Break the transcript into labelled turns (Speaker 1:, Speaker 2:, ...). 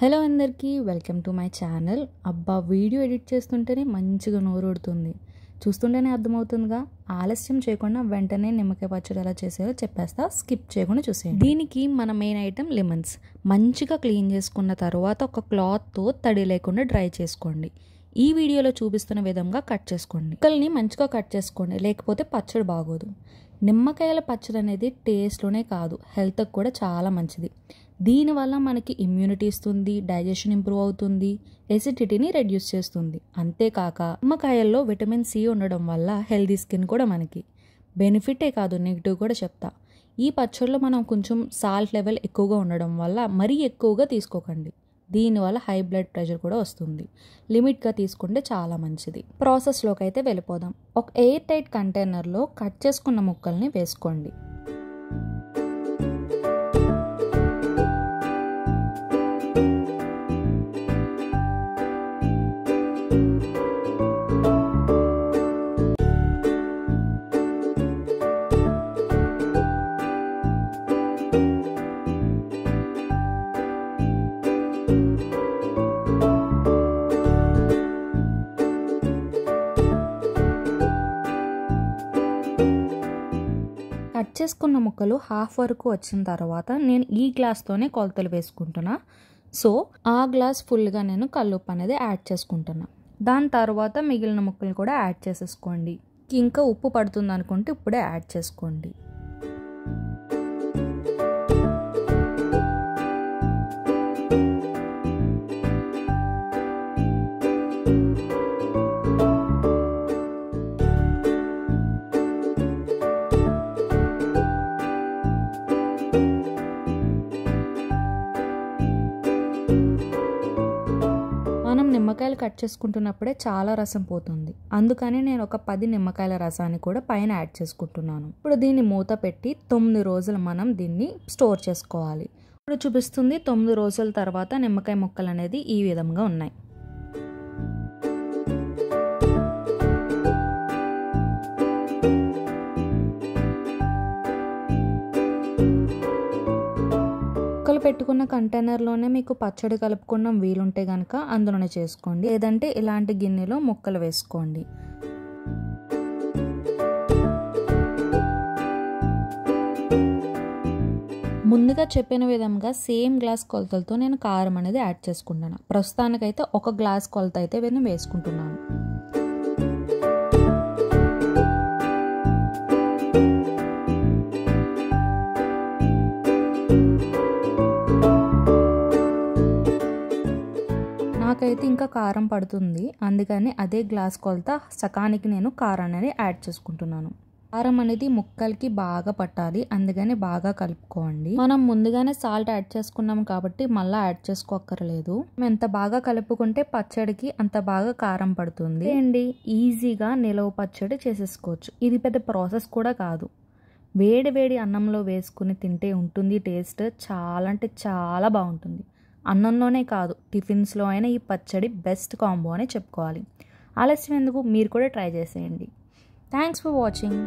Speaker 1: Hello అందరికీ welcome to my channel. అబ్బా video edit చేస్తుంటేనే మంచిగా నోరూడుతుంది. చూస్తుంటేనే అర్థమవుతుందిగా. ఆలస్యం చేయకుండా వెంటనే నిమ్మకాయ పచ్చడి ఎలా చేసేదో చెప్పేస్తా, స్కిప్ చేయకుండా చూసేయండి. దీనికి మన మెయిన్ ఐటమ్ లెమన్స్. మంచిగా క్లీన్ చేసుకున్న తర్వాత ఒక క్లాత్తో తడి లేకుండా డ్రై చేసుకోండి. ఈ వీడియోలో చూపిస్తున్న విధంగా కట్ చేసుకోండి. ముక్కల్ని మంచిగా కట్ చేసుకోండి, లేకపోతే పచ్చడి బాగోదు. నిమ్మకాయల పచ్చడి అనేది టేస్ట్లోనే కాదు, హెల్త్కి కూడా చాలా మంచిది. దీనివల్ల మనకి ఇమ్యూనిటీ ఇస్తుంది, డైజెషన్ ఇంప్రూవ్ అవుతుంది, ఎసిడిటీని రెడ్యూస్ చేస్తుంది. అంతేకాక నిమ్మకాయల్లో విటమిన్ సి ఉండడం వల్ల హెల్దీ స్కిన్ కూడా మనకి బెనిఫిటే కాదు, నెగిటివ్ కూడా చెప్తా. ఈ పచ్చడిలో మనం కొంచెం సాల్ట్ లెవెల్ ఎక్కువగా ఉండడం వల్ల మరీ ఎక్కువగా తీసుకోకండి. దీనివల్ల హై బ్లడ్ ప్రెషర్ కూడా వస్తుంది. లిమిట్గా తీసుకుంటే చాలా మంచిది. ప్రాసెస్లోకి అయితే వెళ్ళిపోదాం. ఒక ఎయిర్ టైట్ కంటైనర్లో కట్ చేసుకున్న ముక్కల్ని వేసుకోండి. కట్ చేసుకున్న ముక్కలు హాఫ్ వరకు వచ్చిన తర్వాత నేను ఈ గ్లాస్తోనే కొలతలు వేసుకుంటున్నా. సో ఆ గ్లాస్ ఫుల్గా నేను కల్లుప్పు అనేది యాడ్ చేసుకుంటున్నా. దాని తర్వాత మిగిలిన ముక్కలు కూడా యాడ్ చేసేసుకోండి. ఇంకా ఉప్పు పడుతుంది అనుకుంటే ఇప్పుడే యాడ్ చేసుకోండి. మనం నిమ్మకాయలు కట్ చేసుకుంటున్నప్పుడే చాలా రసం పోతుంది. అందుకని నేను ఒక 10 నిమ్మకాయల రసాన్ని కూడా పైన యాడ్ చేసుకుంటున్నాను. ఇప్పుడు దీన్ని మూత పెట్టి 9 రోజులు మనం దీన్ని స్టోర్ చేసుకోవాలి. ఇప్పుడు చూపిస్తుంది 9 రోజుల తర్వాత నిమ్మకాయ ముక్కలు అనేది ఈ విధంగా ఉన్నాయి. ముక్కలు పెట్టుకున్న కంటైనర్లోనే మీకు పచ్చడి కలుపుకున్న వీలుంటే కనుక అందులోనే చేసుకోండి, లేదంటే ఇలాంటి గిన్నెలో ముక్కలు వేసుకోండి. ముందుగా చెప్పిన విధంగా సేమ్ గ్లాస్ కొలతలతో నేను కారం అనేది యాడ్ చేసుకుంటాను. ప్రస్తుతానికైతే ఒక గ్లాస్ కొలత అయితే నేను వేసుకుంటున్నాను. నాకైతే ఇంకా కారం పడుతుంది, అందుకని అదే గ్లాస్ కొలత సకానికి నేను కారం అనేది యాడ్ చేసుకుంటున్నాను. కారం అనేది ముక్కలకి బాగా పట్టాలి, అందుకని బాగా కలుపుకోండి. మనం ముందుగానే సాల్ట్ యాడ్ చేసుకున్నాం కాబట్టి మళ్ళీ యాడ్ చేసుకోక్కర్లేదు. ఎంత బాగా కలుపుకుంటే పచ్చడికి అంత బాగా కారం పడుతుంది అండి. ఈజీగా నిలవ పచ్చడి చేసేసుకోవచ్చు. ఇది పెద్ద ప్రాసెస్ కూడా కాదు. వేడి వేడి అన్నంలో వేసుకుని తింటే ఉంటుంది టేస్ట్, చాలా అంటే చాలా బాగుంటుంది. అన్నంలోనే కాదు, టిఫిన్స్లో అయినా ఈ పచ్చడి బెస్ట్ కాంబో అని చెప్పుకోవాలి. ఆలస్యం ఎందుకు, మీరు కూడా ట్రై చేసేయండి. Thanks for watching.